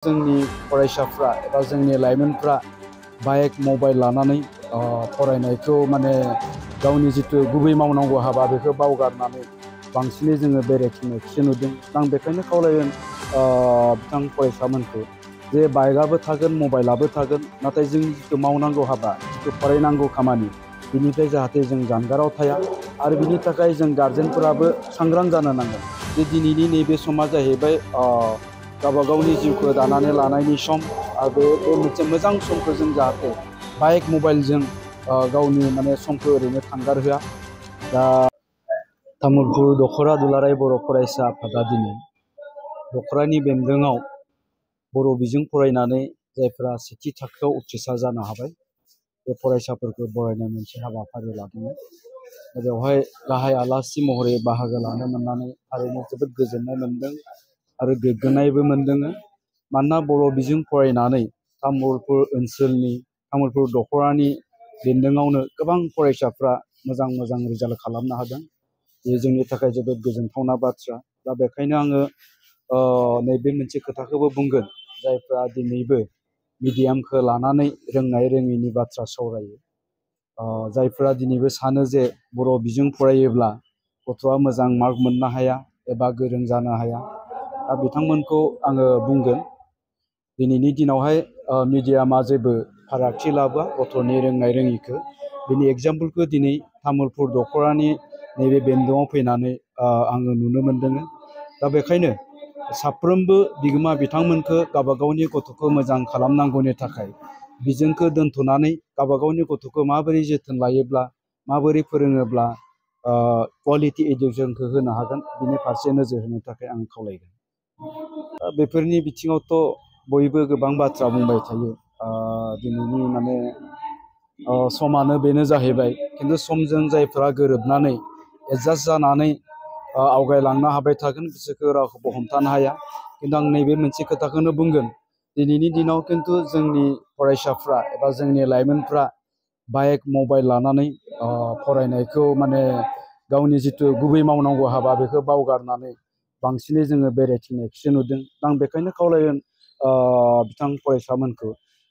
जोंनि फरायसाफ्रा एबा जोंनि लाइमोनफ्रा बाइक मबाइल लानानै फरायनायखौ माने गावनि जितु गुबै मावनांगौ हाबा बेखौ बावगारनानै बांसिनै जोङो बेरायथिंनायखौसो नुदों। आं बेखायनो खावलायगोन बिथां फरायसामोनखौ जे बाइकआबो थागोन मबाइलाबो थागोन, नाथाय जोंनि जितु मावनांगौ हाबा जितु फरायनांगौ खामानि बिनिफ्राय जाहाथे जों जानगाराव थाया आरो बिनि थाखाय जों गार्जेनफोराबो सांग्रां जानो नांगोन जे दिनैनि नैबे समा जाहैबाय गावबा गावनि जिउखौ दानानै लानायनि सम आरो बे मोनसे मोजां समखौ जों जाहाथे बाइक मबाइलजों गावनि माने समखौ ओरैनो थांगारहोआ। दा तामुलपुर दख'रा दुलाराय बर' फरायसा आफादा दिनै दख'रानि बेन्दोङाव बर' बिजों फरायनानै जायफ्रा सेथि थाखोआव उथ्रिसार जानो हाबाय बे फरायसाफोरखौ बरायनाय मोनसे हाबाफारि लादोंमोन। बेवहाय गाहाय आलासि महरै बाहागो लानो मोननानै थारैनो जोबोद गोजोननाय मोनदों आरो गोग्गानायबो मोनदों। मानोना बर' बिजों फरायनानै तामुलपुर ओनसोलनि तामुलपुर दख'रानि बेन्दोङावनो गोबां फरायसाफ्रा मोजां रिजाल्ट खालामनो हादों। बे जोंनि थाखाय जोबोद गोजोनथावना बाथ्रा। दा बेखायनो आङो नैबे मोनसे खोथाखौबो बुंगोन, जायफ्रा दिनैबो मिडियामखौ लानानै रोंनाय रोङैनि बाथ्रा सावरायो, जायफ्रा दिनैबो सानो जे बर' बिजों फरायोब्ला गथ'आ मोजां मार्क मोननो हाया एबा गोरों जानो हाया, दा बिथांमोनखौ आङो बुंगोन दिनैनि दिनावहाय मिडियामा जेबो फारागथि लाबोआ गथ'नि रोंनाय रोङिखौ। बिनि एग्जाम्पोलखौ दिनै तामुलपुर दख'रानि नैबे बेन्दोङाव फैनानै आङो नुनो मोनदों। दा बेखायनो साफ्रोमबो बिगोमा बिथांमोनखौ गावबा गावनि गथ'खौ मोजां खालामनांगौनि थाखाय बिजोंखौ दोनथ'नानै गावबा गावनि गथ'खौ माबोरै जोथोन लायोब्ला माबोरै फोरोङोब्ला क्वालिटि इडुकेसनखौ होनो हागोन बिनि फारसे नोजोर होनो थाखाय आं खावलायगोन। बेफोरनि बिथिङावथ' बयबो गोबां बाथ्रा बुंबाय थायो। दिनैनि माने समानो बेनो जाहैबाय, खिन्थु समजों जायफ्रा गोरोबनानै एडजास्ट जानानै आवगायलांनो हाबाय थागोन बिसोरखौ रावखौबो हमथानो हाया। खिन्थु आं नैबे मोनसे खोथाखौनो बुंगोन, दिनैनि दिनाव खिन्थु जोंनि फरायसाफ्रा एबा जोंनि लाइमोनफ्रा बाइक मबाइल लानानै फरायनायखौ माने गावनि जितु गुबै मावनांगौ हाबा बेखौ बावगारनानै बांसिनै जोङो बेरायथिंनायखौसो नुदों। आं बेखायनो खावलायगोन बिथां फरायसामोनखौ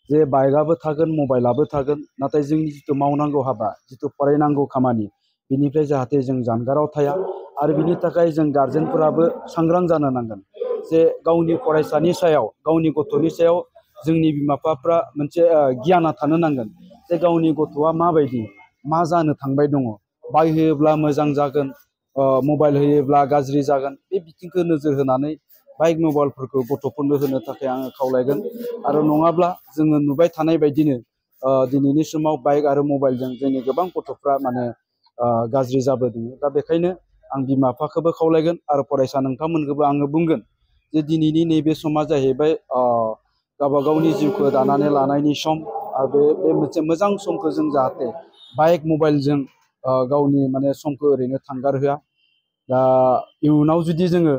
जे बाइकआबो थागोन मबाइलाबो थागोन, नाथाय जोंनि जितु मावनांगौ हाबा जितु फरायनांगौ खामानि बिनिफ्राय जाहाथे जों जानगाराव थाया आरो बिनि थाखाय जों गार्जेनफोराबो सांग्रां जानो नांगोन जे गावनि फरायसानि सायाव गावनि गथ'नि सायाव जोंनि बिमा बिफाफ्रा मोनसे गियाना थानो नांगोन जे गावनि गथ'आ माबायदि मा जानो थांबाय दङ, बाइक होयोब्ला मोजां जागोन मबाइल होयोब्ला गाज्रि जागोन, बे बिथिंखौ नोजोर होनानै बाइक मबाइलफोरखौ गथ'फोरनो होनो थाखाय आङो खावलायगोन। आरो नङाब्ला जोङो नुबाय थानाय बायदिनो दिनैनि समाव बाइक आरो मबाइलजों जोंनि गोबां गथ'फ्रा माने गाज्रि जाबोदों। दा बेखायनो आं बिमा बिफाखौबो खावलायगोन आरो फरायसा नोंथांमोनखौबो आङो बुंगोन जे दिनैनि नैबे समा जाहैबाय गावबा गावनि जिउखौ दानानै लानायनि सम आरो बे मोनसे मोजां समखौ जों जाहाथे बाइक मबाइलजों गावनि माने समखौ ओरैनो थांगारहोआ। दा इयुनाव जुदि जोङो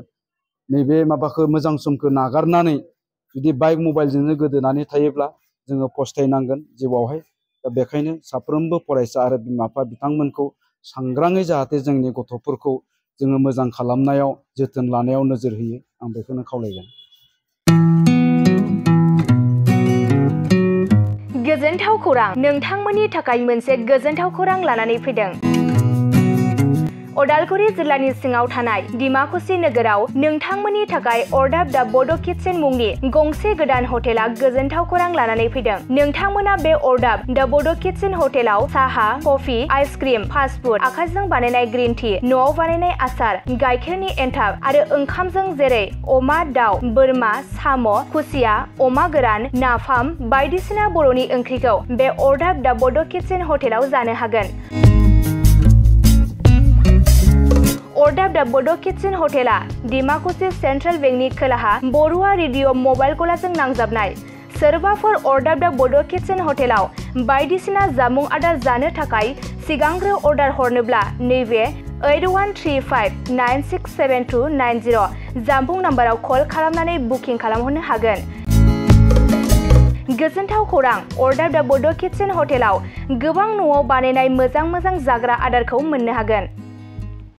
नैबे माबाखौ मोजां समखौ नागारनानै जुदि बाइक मबाइलजोंनो गोदोनानै थायोब्ला जोङो फस्थायनांगोन जिउआवहाय। दा बेखायनो साफ्रोमबो फरायसा आरो बिमा बिफा बिथांमोनखौ सांग्राङै जाहाथे जोंनि गथ'फोरखौ जोङो मोजां खालामनायाव जोथोन लानायाव नोजोर होयो, आं बेखौनो खावलायगोन। गोजोनथाव खौरां! नोंथांमोननि थाखाय मोनसे गोजोनथाव खौरां लानानै फैदों। उदालगुरि जिल्लानि सिङाव थानाय डिमाकुसि नोगोराव नोंथांमोननि थाखाय अरदाब दा बड' किटचेन मुंनि गंसे गोदान हटेला गोजोनथाव खौरां लानानै फैदों। नोंथांमोना बे अरदाब दा बड' किटचेन हटेलाव साहा, कफि, आइसक्रिम, फास्टफुड, आखाइजों बानायनाय ग्रिन टि, न'आव बानायनाय आसार, गाइखेरनि एन्थाब आरो ओंखामजों जेरै अमा, दाउ, बोरमा, साम', खुसिया, अमा गोरान, नाफाम बायदिसिना बर'नि ओंख्रिखौ बे अरदाब दा बड' किटचेन हटेलाव जानो हागोन। अरदाब दा बड' किटचेन हटेला डिमाकुसि सेन्ट्रेल बेंकनि खोलाहा बरुवा रेडिअ मबाइल गलाजों नांजाबनाय। सोरबाफोर अरदाब दा बड' किटचेन हटेलाव बायदिसिना जामुं आदार जानो थाखाय सिगांग्रो अर्डार हरनोब्ला नैबे 8135967290 जामबुं नाम्बाराव कल खालामनानै बुकिं खालामहरनो हागोन। गोजोनथाव खौरां! अरदाब दा बड' किटचेन हटेलाव गोबां न'आव बानायनाय मोजां जाग्रा आदारखौ मोननो हागोन।